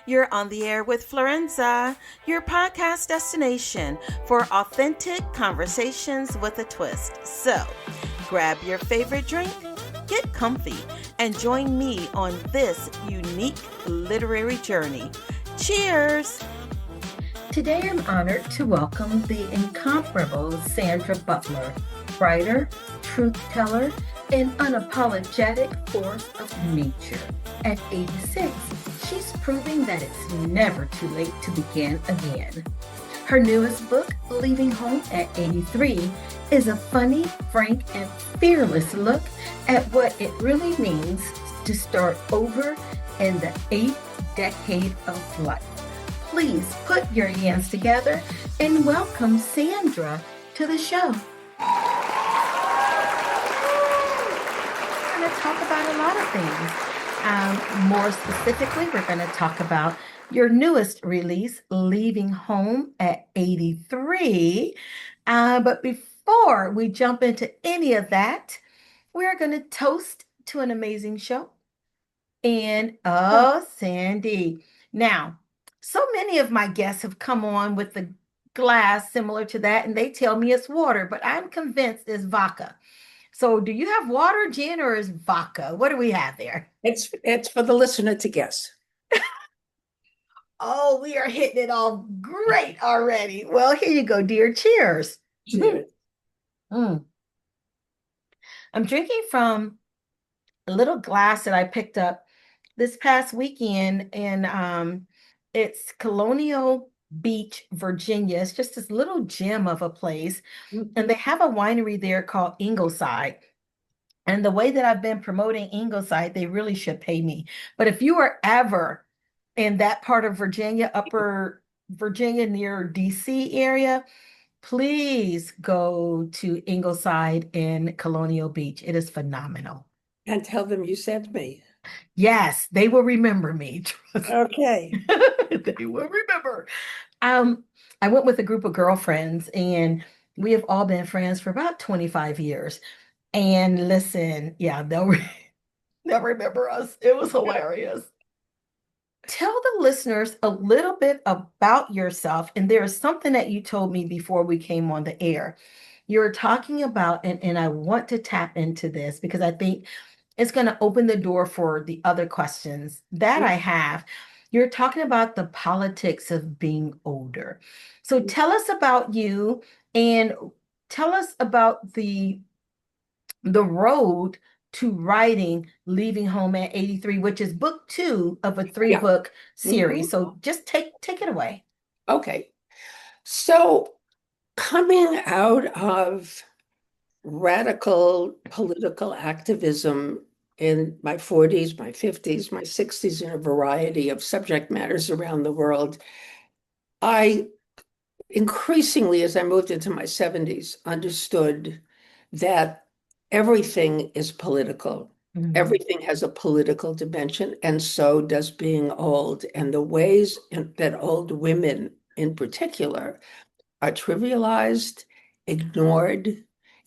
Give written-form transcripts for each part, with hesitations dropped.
You're on the air with Florenza, your podcast destination for authentic conversations with a twist. So, grab your favorite drink, get comfy, and join me on this unique literary journey. Cheers! Today I'm honored to welcome the incomparable Sandra Butler, writer, truth teller, and unapologetic force of nature. At 86, she's proving that it's never too late to begin again. Her newest book, Leaving Home at 83, is a funny, frank, and fearless look at what it really means to start over in the 8th decade of life. Please put your hands together and welcome Sandra to the show. We're going to talk about a lot of things. More specifically, we're going to talk about your newest release, Leaving Home at 83. But before we jump into any of that, we're going to toast to an amazing show. And Sandy. Now, so many of my guests have come on with a glass similar to that, and they tell me it's water, but I'm convinced it's vodka. So do you have water, gin, or is vodka? What do we have there? It's for the listener to guess. Oh, we are hitting it all great already. Well, here you go, dear. Cheers. Cheers. I'm drinking from a little glass that I picked up this past weekend, and it's Colonial Beach, Virginia. It's just this little gem of a place. And they have a winery there called Ingleside. And the way that I've been promoting Ingleside, they really should pay me. But if you are ever in that part of Virginia, Upper Virginia near DC area, please go to Ingleside in Colonial Beach. It is phenomenal. And tell them you sent me. Yes, they will remember me. Okay. They will remember. I went with a group of girlfriends, and we have all been friends for about 25 years. And listen, yeah, they'll remember us. It was hilarious. Tell the listeners a little bit about yourself. And there is something that you told me before we came on the air. You're talking about, and I want to tap into this because I think it's going to open the door for the other questions that I have. You're talking about the politics of being older. So tell us about you and tell us about the road to writing Leaving Home at 83, which is book 2 of a 3-book series. So just take it away. Okay. So coming out of radical political activism in my 40s, my 50s, my 60s, in a variety of subject matters around the world, I increasingly, as I moved into my 70s, understood that everything is political. Everything has a political dimension, and so does being old. And the ways that old women in particular are trivialized, ignored,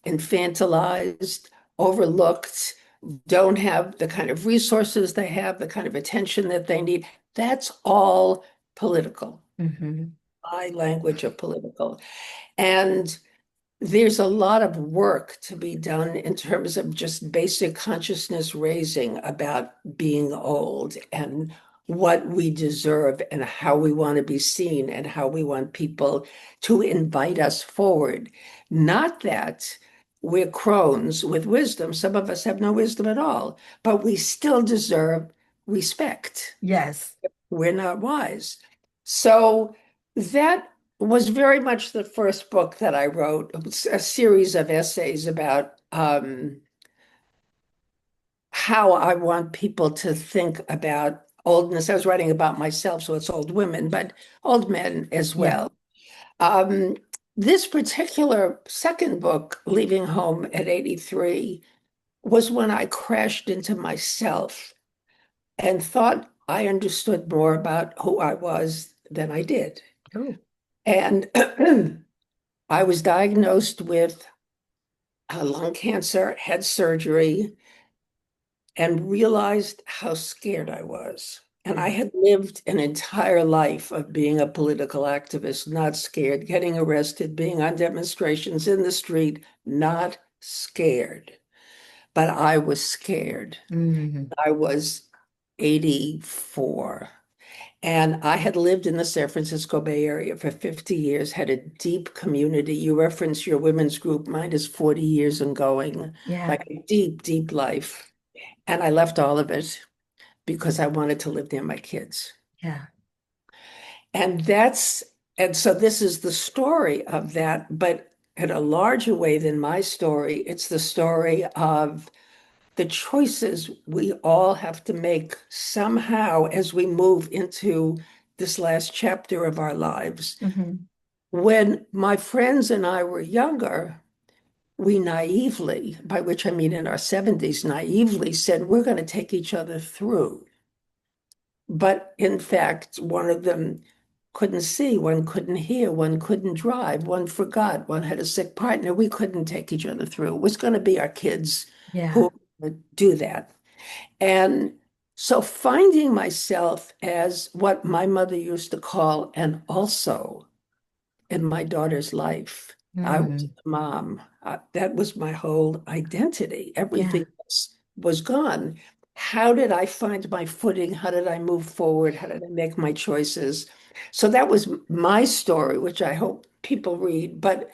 infantilized, overlooked, don't have the kind of resources they have, the kind of attention that they need. That's all political. My language of political. And there's a lot of work to be done in terms of just basic consciousness raising about being old and what we deserve and how we want to be seen and how we want people to invite us forward. Not that we're crones with wisdom. Some of us have no wisdom at all, but we still deserve respect. Yes. We're not wise. So that was very much the first book that I wrote. It was a series of essays about how I want people to think about oldness. I was writing about myself, so it's old women, but old men as well. This particular second book, Leaving Home at 83, was when I crashed into myself and thought I understood more about who I was than I did. Oh. And I was diagnosed with lung cancer, had surgery, and realized how scared I was. And I Yeah. had lived an entire life of being a political activist, not scared, getting arrested, being on demonstrations in the street, not scared. But I was scared. Hmm. I was 84. And I had lived in the San Francisco Bay Area for 50 years, had a deep community. You reference your women's group, mine is 40 years and going, Yeah. like a deep, deep life. And I left all of it because I wanted to live near my kids. Yeah. And and so this is the story of that, but in a larger way than my story, it's the story of the choices we all have to make somehow as we move into this last chapter of our lives. Hmm. When my friends and I were younger, we naively, by which I mean in our 70s, naively said, we're going to take each other through. But in fact, one of them couldn't see, one couldn't hear, one couldn't drive, one forgot, one had a sick partner. We couldn't take each other through. It was going to be our kids Yeah. who would do that. And so finding myself as what my mother used to call an also in my daughter's life. I was Mm. a mom. That was my whole identity. Yeah. Everything else was gone. How did I find my footing? How did I move forward? How did I make my choices? So that was my story, which I hope people read. But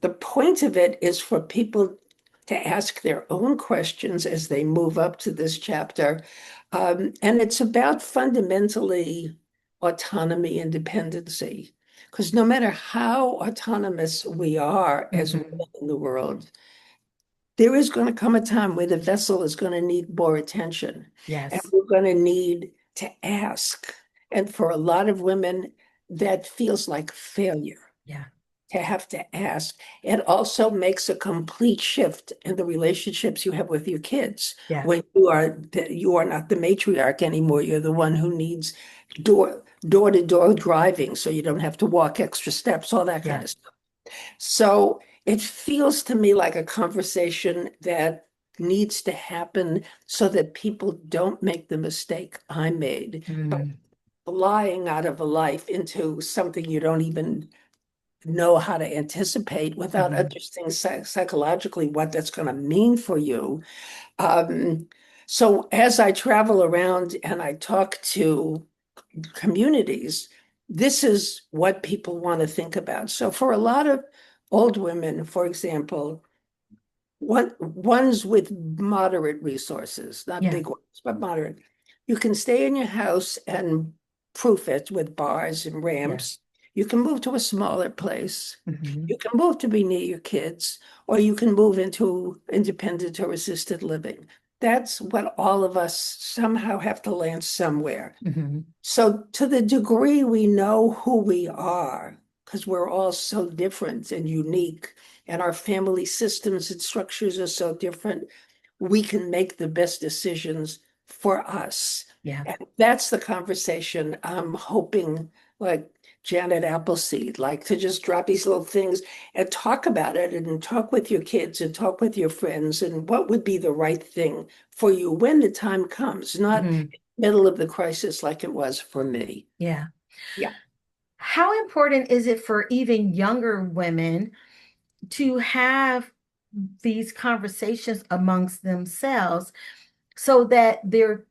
the point of it is for people to ask their own questions as they move up to this chapter. And it's about fundamentally autonomy and dependency. Because no matter how autonomous we are as women Hmm. in the world, there is going to come a time where the vessel is going to need more attention. And Yes. we're going to need to ask. And for a lot of women, that feels like failure Yeah. to have to ask. It also makes a complete shift in the relationships you have with your kids. Yeah. When you are not the matriarch anymore, you're the one who needs door to door driving so you don't have to walk extra steps, all that kind Yeah. of stuff. So it feels to me like a conversation that needs to happen so that people don't make the mistake I made, but Mm. flying out of a life into something you don't even know how to anticipate without Hmm. understanding psychologically what that's going to mean for you. Um, so as I travel around and I talk to communities, this is what people want to think about. So for a lot of old women, for example, ones with moderate resources, not Yeah. big ones, but moderate. You can stay in your house and proof it with bars and Yeah. ramps. You can move to a smaller place. Hmm. You can move to be near your kids, or you can move into independent or assisted living. That's what all of us somehow have to land somewhere. Hmm. So, to the degree we know who we are, because we're all so different and unique, and our family systems and structures are so different, we can make the best decisions for us. Yeah. And that's the conversation I'm hoping, like Janet Appleseed, like to just drop these little things and talk about it and talk with your kids and talk with your friends and what would be the right thing for you when the time comes, not Hmm. middle of the crisis like it was for me. Yeah. Yeah. How important is it for even younger women to have these conversations amongst themselves so that they're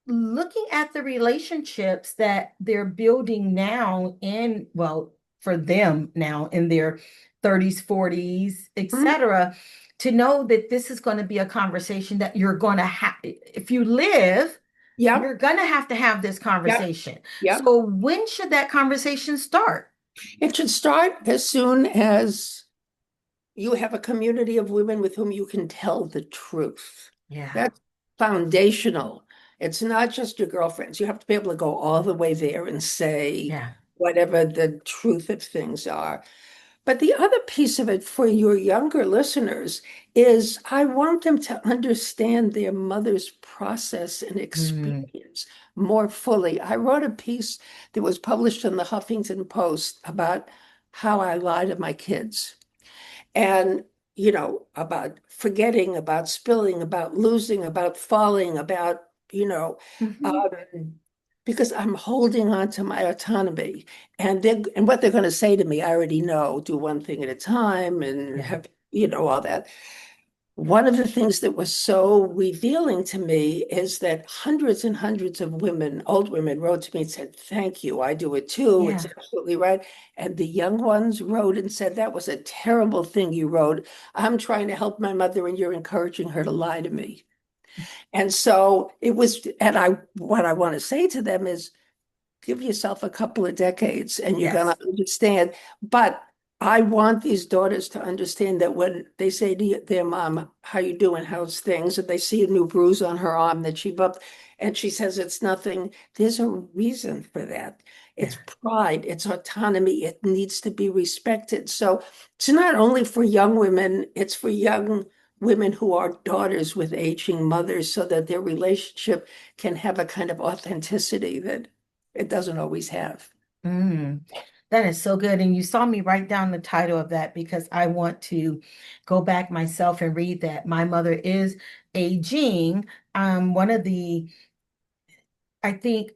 looking at the relationships that they're building now in, well, for them now in their 30s, 40s, Mhm. etc., to know that this is going to be a conversation that you're going to have if you live, Yep. you're going to have this Yep. conversation. Yep. So when should that conversation start? It should start as soon as you have a community of women with whom you can tell the truth. Yeah. That's foundational. It's not just your girlfriends. You have to be able to go all the way there and say Yeah. whatever the truth of things are. But the other piece of it for your younger listeners is I want them to understand their mother's process and Mm. experience more fully. I wrote a piece that was published in the Huffington Post about how I lie to my kids and, about forgetting, about spilling, about losing, about falling, about, Mhm. um, because I'm holding on to my autonomy. And what they're going to say to me, I already know, do one thing at a time and Yeah. have, all that. One of the things that was so revealing to me is that hundreds and hundreds of women, old women, wrote to me and said, "Thank you. I do it too. It's Yeah. absolutely right." And the young ones wrote and said, "That was a terrible thing you wrote. I'm trying to help my mother and you're encouraging her to lie to me." And so it was, and what I want to say to them is, give yourself a couple of decades and you're going Yes. to understand. But I want these daughters to understand that when they say to their mom, "How you doing? How's things?" and they see a new bruise on her arm that she bumped, and she says it's nothing, there's a reason for that. It's Yeah. pride, it's autonomy, it needs to be respected. So it's not only for young women, it's for young women who are daughters with aging mothers, so that their relationship can have a kind of authenticity that it doesn't always have. Mm, that is so good. And you saw me write down the title of that because I want to go back myself and read that. My mother is aging. One of the, I think,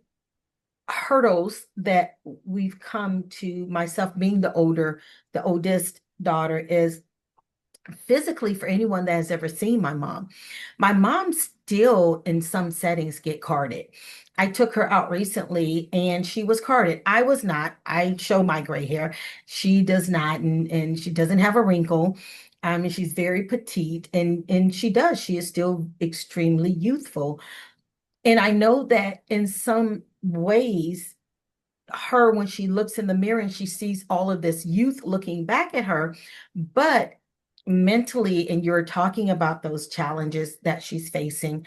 hurdles that we've come to, myself being the oldest daughter, is physically, for anyone that has ever seen my mom still in some settings get carded. I took her out recently and she was carded. I was not. I show my gray hair. She does not, and she doesn't have a wrinkle. And she's very petite, and she does. She is still extremely youthful. And I know that in some ways, her, when she looks in the mirror and she sees all of this youth looking back at her, but mentally, and you're talking about those challenges that she's facing.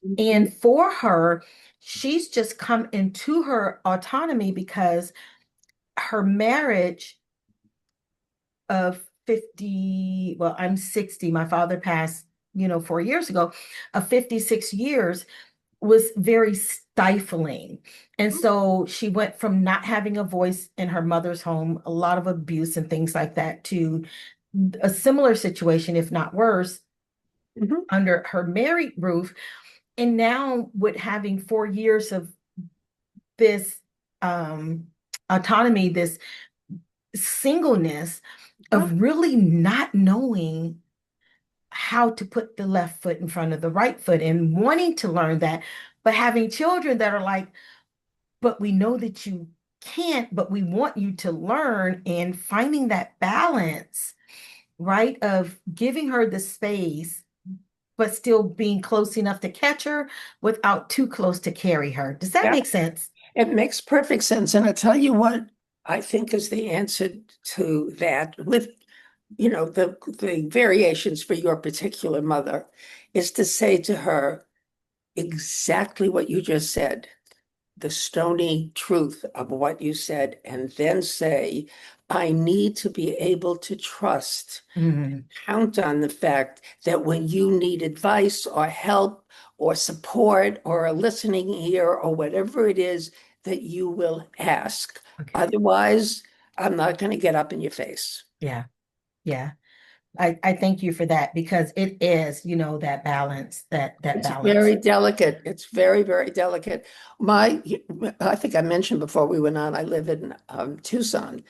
Mhm. And for her, she's just come into her autonomy because her marriage of 50, well, I'm 60, my father passed, 4 years ago, of 56 years was very stifling. And so she went from not having a voice in her mother's home, a lot of abuse and things like that, to a similar situation, if not worse, Mhm. under her married roof. And now, with having 4 years of this um, autonomy, this singleness, Yeah. of really not knowing how to put the left foot in front of the right foot and wanting to learn that, but having children that are like, but we know that you can't, but we want you to learn, and finding that balance, right? Of giving her the space, but still being close enough to catch her without too close to carry her. Does that Yeah, make sense? it makes perfect sense. And I tell you what I think is the answer to that, with the variations for your particular mother, is to say to her exactly what you just said, the stony truth of what you said, and then say, "I need to be able to trust, Mhm. count on the fact that when you need advice or help or support or a listening ear or whatever it is, that you will ask. Okay. Otherwise, I'm not going to get up in your face." Yeah. Yeah. I thank you for that because it is, that balance, that It's balance. very delicate. It's very, very delicate. I think I mentioned before we went on, I live in Tucson.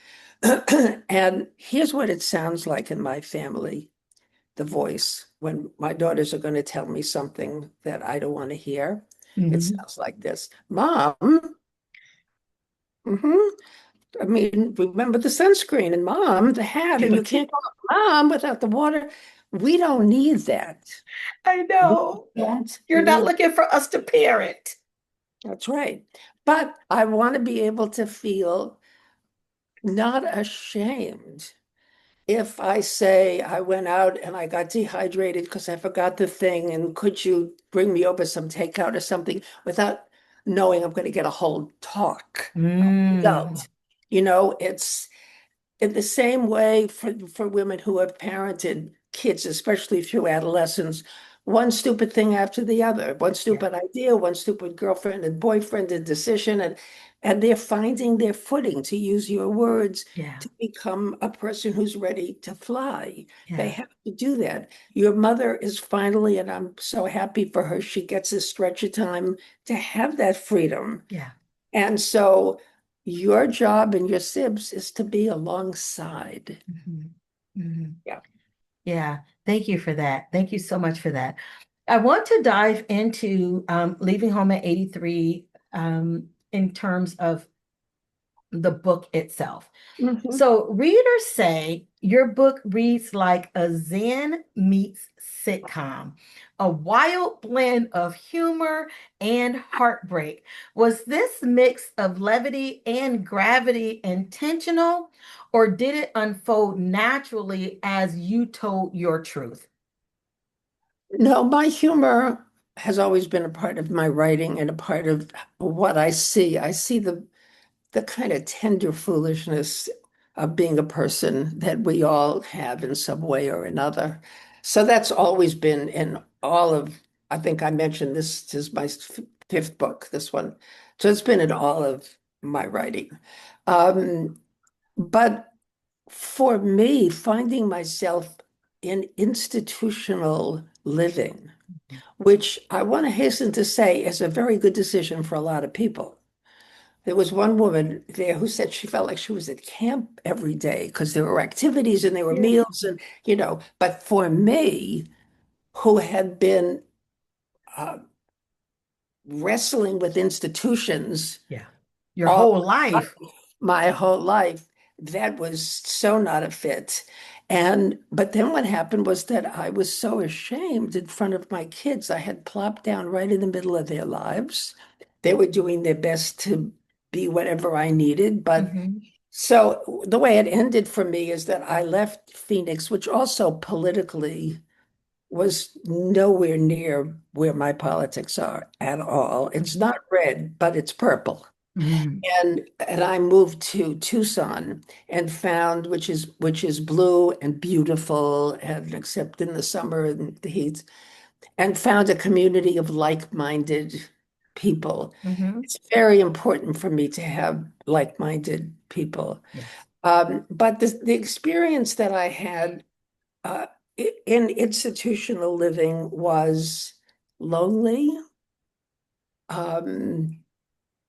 And here's what it sounds like in my family, the voice, when my daughters are going to tell me something that I don't want to hear. It Mhm. sounds like this: "Mom, I mean, remember the sunscreen, and Mom, the hat, and you can't go out, Mom, without the water." We don't need that. I We know. don't You're not need. looking for us to parent. That's right. But I want to be able to feel not ashamed if I say I went out and I got dehydrated because I forgot the thing, and could you bring me over some takeout or something, without knowing I'm going to get a whole talk. Mm. Don't. It's in the same way for women who have parented kids, especially through adolescence, one stupid thing after the other, one Yeah. stupid idea, one stupid girlfriend and boyfriend and decision, and they're finding their footing, to use your words, Yeah. to become a person who's ready to fly. They Yeah. have to do that. Your mother is finally, and I'm so happy for her, she gets a stretch of time to have that freedom. Yeah. And so your job and your sibs is to be alongside. Mhm. Mhm. Yeah. Yeah, thank you for that. Thank you so much for that. I want to dive into leaving home at 83 in terms of the book itself. Mhm. So, readers say your book reads like a Zen meets sitcom, a wild blend of humor and heartbreak. Was this mix of levity and gravity intentional, or did it unfold naturally as you told your truth? No, my humor has always been a part of my writing and a part of what I see. I see the kind of tender foolishness of being a person that we all have in some way or another. So that's always been in all of, I think I mentioned this is my fifth book, this one. So it's been in all of my writing. Um, but for me, finding myself in institutional living, which I want to hasten to say is a very good decision for a lot of people. There was one woman there who said she felt like she was at camp every day because there were activities and there were Yeah. meals and, but for me, who had been uh, wrestling with institutions Yeah. Your all whole life. my whole life, that was so not a fit. But then what happened was that I was so ashamed in front of my kids. I had plopped down right in the middle of their lives. They were doing their best to be whatever I needed, but Mhm. so the way it ended for me is that I left Phoenix, which also politically was nowhere near where my politics are at all. It's Mhm. not red, but it's purple. Mhm. And I moved to Tucson and found which is blue and beautiful, and except in the summer and the heat, and found a community of like-minded people. Mhm. It's very important for me to have like-minded people. Yes. But the experience that I had uh, in institutional living was lonely. Um,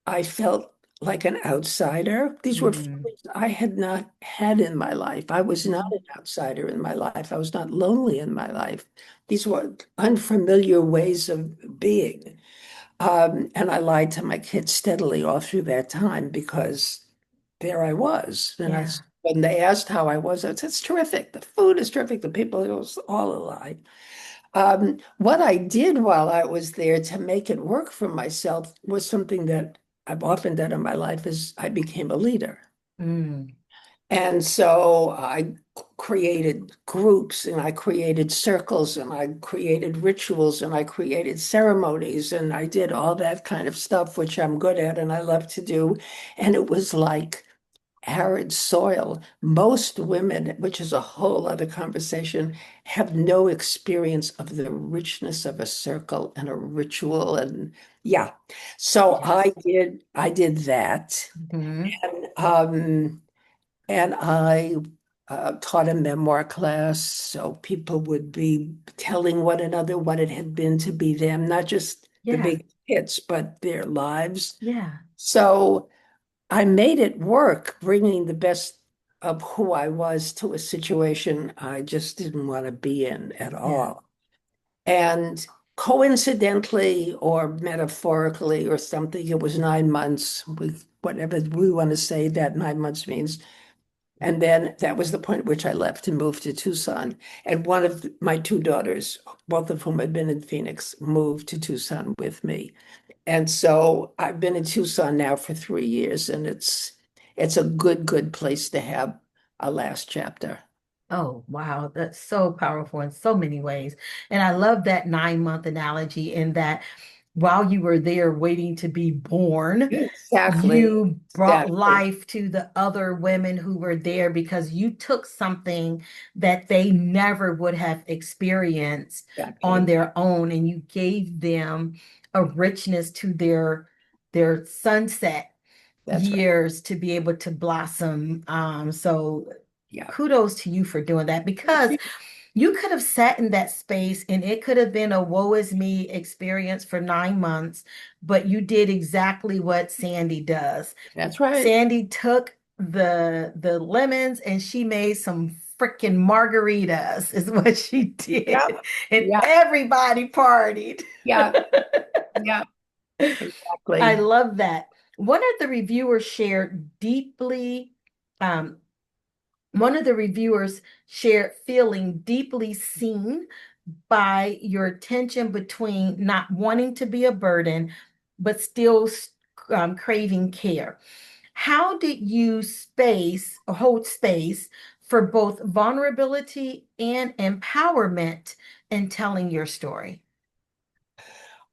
I felt like an outsider. These were Mhm. feelings I had not had in my life. I was not Mhm. an outsider in my life. I was not lonely in my life. These were unfamiliar ways of being. And I lied to my kids steadily all through that time because there I was. And Yeah. when they asked how I was, I said, it's terrific. The food is terrific. The people, it was all a lie. What I did while I was there to make it work for myself was something that I've often done in my life is I became a leader. Mm. And so I created groups and I created circles and I created rituals and I created ceremonies and I did all that kind of stuff, which I'm good at and I love to do. And it was like arid soil. Most women, which is a whole other conversation, have no experience of the richness of a circle and a ritual. And yeah, so I Yes. did, I did that. Mhm. And, um, and I taught a memoir class, so people would be telling one another what it had been to be them, not just the Yeah. big hits, but their lives. Yeah. So I made it work, bringing the best of who I was to a situation I just didn't want to be in at Yeah. all. And coincidentally or metaphorically or something, it was 9 months, with whatever we want to say that 9 months means. And then that was the point at which I left and moved to Tucson. And one of my two daughters, both of whom had been in Phoenix, moved to Tucson with me. And so I've been in Tucson now for 3 years, and it's a good place to have a last chapter. Oh, wow. That's so powerful in so many ways. And I love that 9-month analogy in that while you were there waiting to be born, Exactly. you brought Exactly. life to the other women who were there because you took something that they never would have experienced on Exactly. their own and you gave them a richness to their sunset That's right. years to be able to blossom. So Yeah. kudos to you for doing that because You could have sat in that space and it could have been a woe is me experience for 9 months, but you did exactly what Sandy does. That's right. Sandy took the lemons and she made some freaking margaritas, is what she Yeah, did. And yeah, everybody partied. yeah, yeah, I exactly. love that. One of the reviewers shared deeply, um, one of the reviewers shared feeling deeply seen by your tension between not wanting to be a burden, but still craving care. How did you hold space for both vulnerability and empowerment in telling your story?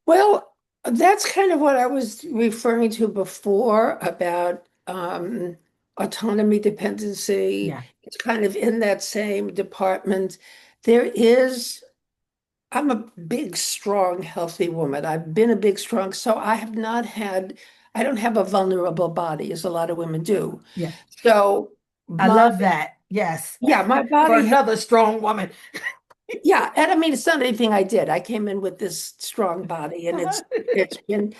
Well, that's kind of what I was referring to before about autonomy dependency. Yeah, It's kind of in that same department. There is, I'm a big, strong, healthy woman. I've been a big, strong, so I have not had, I don't have a vulnerable body as a lot of women do. yeah. So I my, love that. Yes. yeah, my For body another strong woman. Yeah, and I mean it's not anything I did. I came in with this strong body and it's been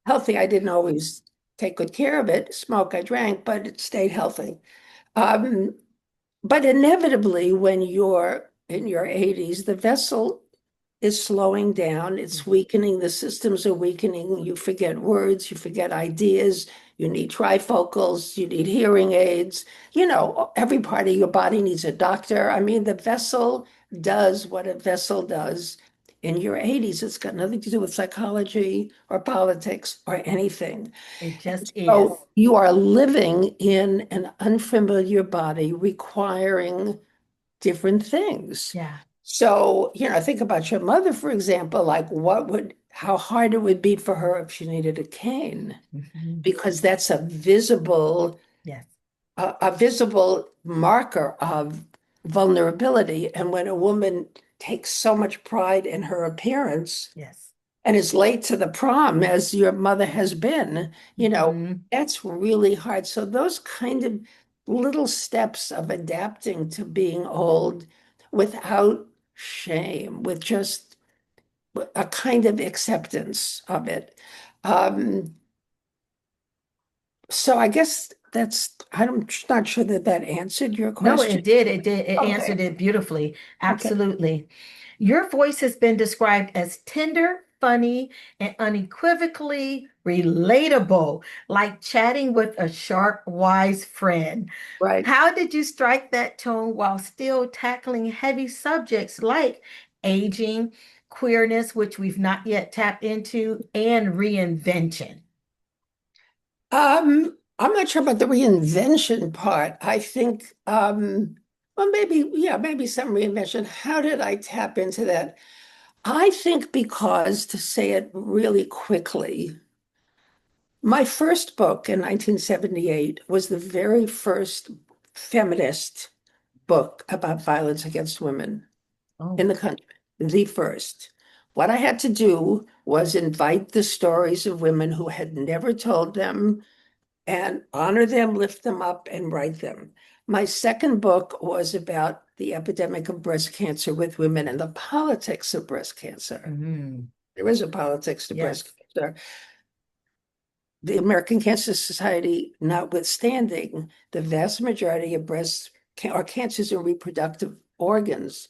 healthy. I didn't always take good care of it. Smoke, I drank, but it stayed healthy. Um, but inevitably when you're in your 80s, the vessel is slowing down, it's Mhm. weakening, the systems are weakening, you forget words, you forget ideas, you need trifocals, you need hearing aids, every part of your body needs a doctor. I mean, the vessel does what a vessel does in your 80s. It's got nothing to do with psychology or politics or anything. It just is. So you are living in an unfamiliar body requiring different things. Yeah. So, think about your mother, for example, like how hard it would be for her if she needed a cane, Mhm. because that's Yes. a visible marker of vulnerability. And when a woman takes so much pride in her appearance Yes. and is late to the prom, as your mother has been, Mhm. that's really hard. So those kind of little steps of adapting to being old without shame, with just a kind of acceptance of it. Um, so I guess I'm not sure that that answered your No, question. it did. It did. It Okay. answered it beautifully. Okay. Absolutely. Your voice has been described as tender, funny, and unequivocally relatable, like chatting with a sharp, wise friend. Right. How did you strike that tone while still tackling heavy subjects like aging, queerness, which we've not yet tapped into, and reinvention? I'm not sure about the reinvention part. I think, well, maybe, yeah, maybe some reinvention. How did I tap into that? I think because, to say it really quickly, my first book in 1978 was the very first feminist book about violence against women in Oh. the country, the first. What I had to do was invite the stories of women who had never told them and honor them, lift them up, and write them. My second book was about the epidemic of breast cancer with women and the politics of breast cancer. Mhm. There is a politics to breast Yes. cancer. The American Cancer Society, notwithstanding, the vast majority of breast or cancers in reproductive organs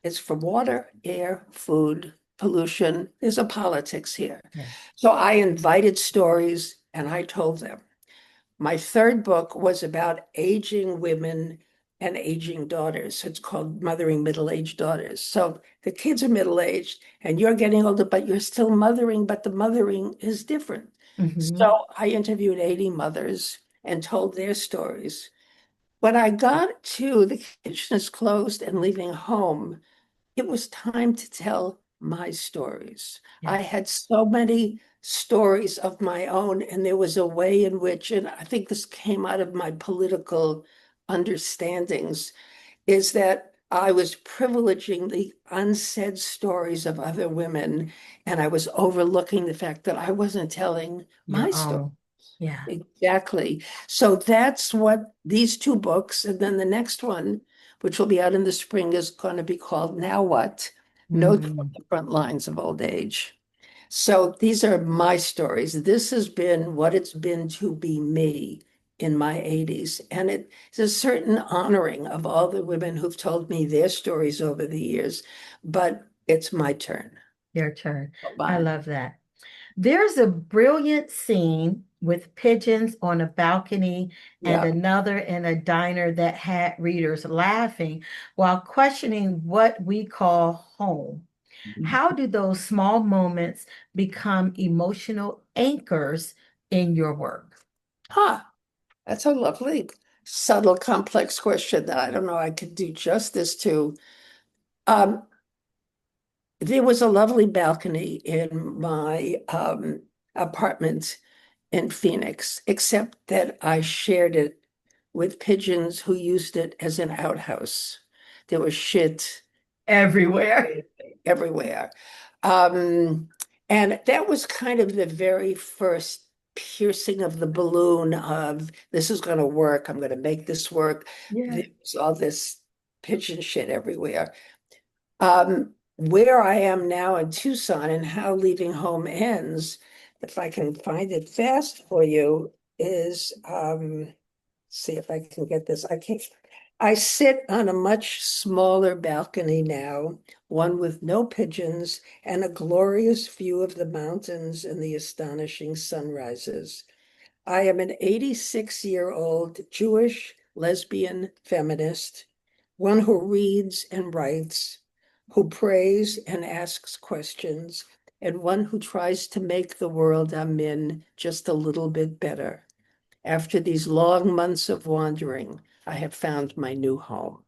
is from water, air, food, pollution. There's a politics here. Yes. So I invited stories and I told them. My third book was about aging women and aging daughters. It's called Mothering Middle-Aged Daughters. So the kids are middle-aged and you're getting older, but you're still mothering, but the mothering is different. Mhm. So I interviewed 80 mothers and told their stories. When I got to the kitchen is closed and leaving home, it was time to tell my stories. I Yes. had so many stories of my own, and there was a way in which, and I think this came out of my political understandings, is that I was privileging the unsaid stories of other women, and I was overlooking the fact that I wasn't telling Your my story. own. Yeah. Exactly. So that's what these two books, and then the next one which will be out in the spring, is going to be called Now What? Notes from Mm. the Front Lines of Old Age. So these are my stories. This has been what it's been to be me in my 80s. And it's a certain honoring of all the women who've told me their stories over the years. But it's my turn. Your turn. I Mine. love that. There's a brilliant scene with pigeons on a balcony and Yeah. another in a diner that had readers laughing while questioning what we call home. How do those small moments become emotional anchors in your work? Huh. That's a lovely, subtle, complex question that I don't know I could do justice to. Um, there was a lovely balcony in my apartment in Phoenix, except that I shared it with pigeons who used it as an outhouse. There was shit Everywhere. everywhere. Um, and that was kind of the very first piercing of the balloon of this is going to work. I'm going to make this work. Yeah. There's all this pigeon shit everywhere. Where I am now in Tucson and how leaving home ends, if I can find it fast for you, is see if I can get this. I can't. I sit on a much smaller balcony now, one with no pigeons and a glorious view of the mountains and the astonishing sunrises. I am an 86-year-old Jewish lesbian feminist, one who reads and writes, who prays and asks questions, and one who tries to make the world I'm in just a little bit better. After these long months of wandering, I have found my new home.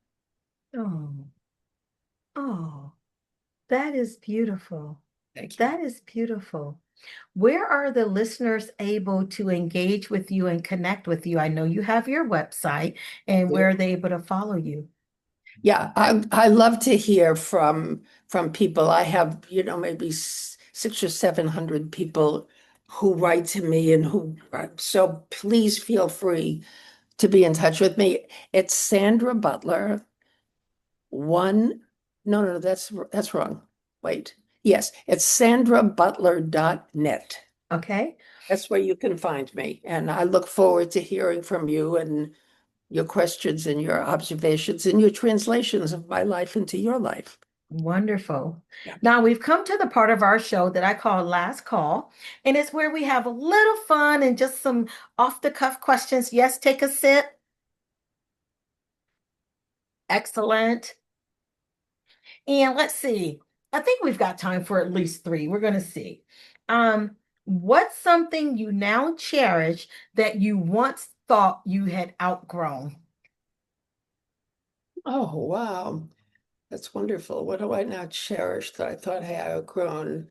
Oh, oh, that is beautiful. Thank you. That is beautiful. Where are the listeners able to engage with you and connect with you? I know you have your website, and where are they able to follow you? Yeah, I love to hear from people. I have, maybe six or 700 people who write to me and who, so please feel free to be in touch with me. It's Sandra Butler, one, no, that's wrong. Wait. Yes, it's sandrabutler.net. Okay. That's where you can find me. And I look forward to hearing from you and your questions and your observations and your translations of my life into your life. Wonderful. Yeah. Now we've come to the part of our show that I call Last Call, and it's where we have a little fun and just some off the cuff questions. Yes, take a sip. Excellent. And let's see. I think we've got time for at least three. We're going to see. What's something you now cherish that you once thought you had outgrown? Oh, wow. That's wonderful. What do I now cherish that I thought I had outgrown?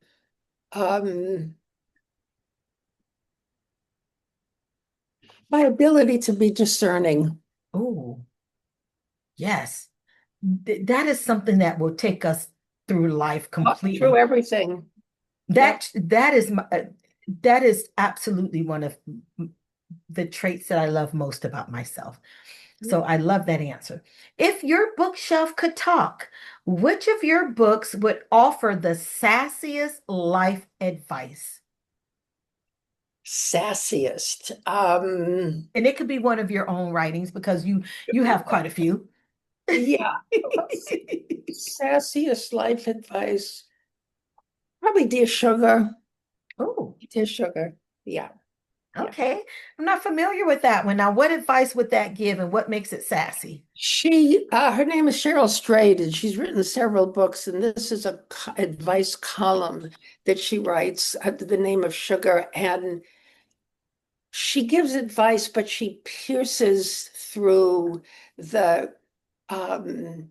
Um, my ability to be discerning. Oh, yes. That is something that will take us through life Through completely. everything. Yep. That is absolutely one of the traits that I love most about myself. So I love that answer. If your bookshelf could talk, which of your books would offer the sassiest life advice? Sassiest. And it could be one of your own writings because you have quite a few. Yeah. Let's see. Sassiest life advice. Probably Dear Sugar. Oh, Dear Sugar. Yeah. Yeah. okay. I'm not familiar with that one. Now, what advice would that give and what makes it sassy? Her name is Cheryl Strayed, and she's written several books, and this is a advice column that she writes under the name of Sugar, and she gives advice, but she pierces through the um,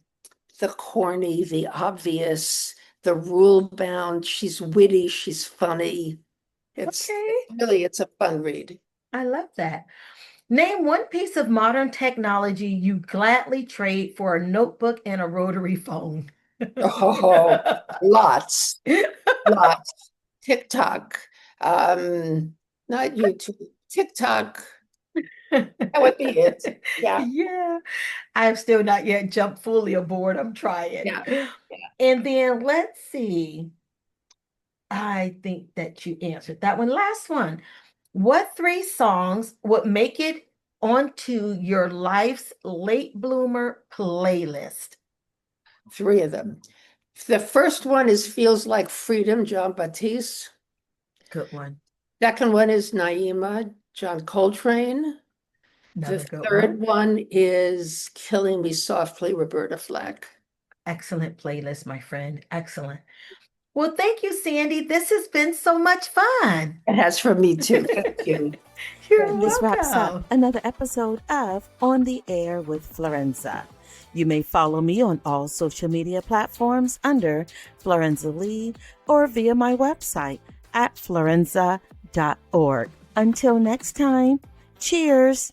the corny, the obvious, the rule bound. She's witty, she's funny. Okay. It's a fun read. I love that. Name one piece of modern technology you gladly trade for a notebook and a rotary phone. Oh, lots, lots. TikTok, um, not YouTube, TikTok. That would be it. Yeah. Yeah, I've still not yet jumped fully aboard. I'm trying. Yeah. And then let's see. I think that you answered that one. Last one. What three songs would make it onto your life's late bloomer playlist? Three of them. The first one is Feels Like Freedom, John Batiste. Good one. Second one is Naima, John Coltrane. Another The good third one. one is Killing Me Softly, Roberta Flack. Excellent playlist, my friend. Excellent. Well, thank you, Sandy. This has been so much fun. It has for me too. Thank you. You're This wraps up welcome. another episode of On the Air with Florenza. You may follow me on all social media platforms under Florenza Lee or via my website at florenza.org. Until next time, cheers.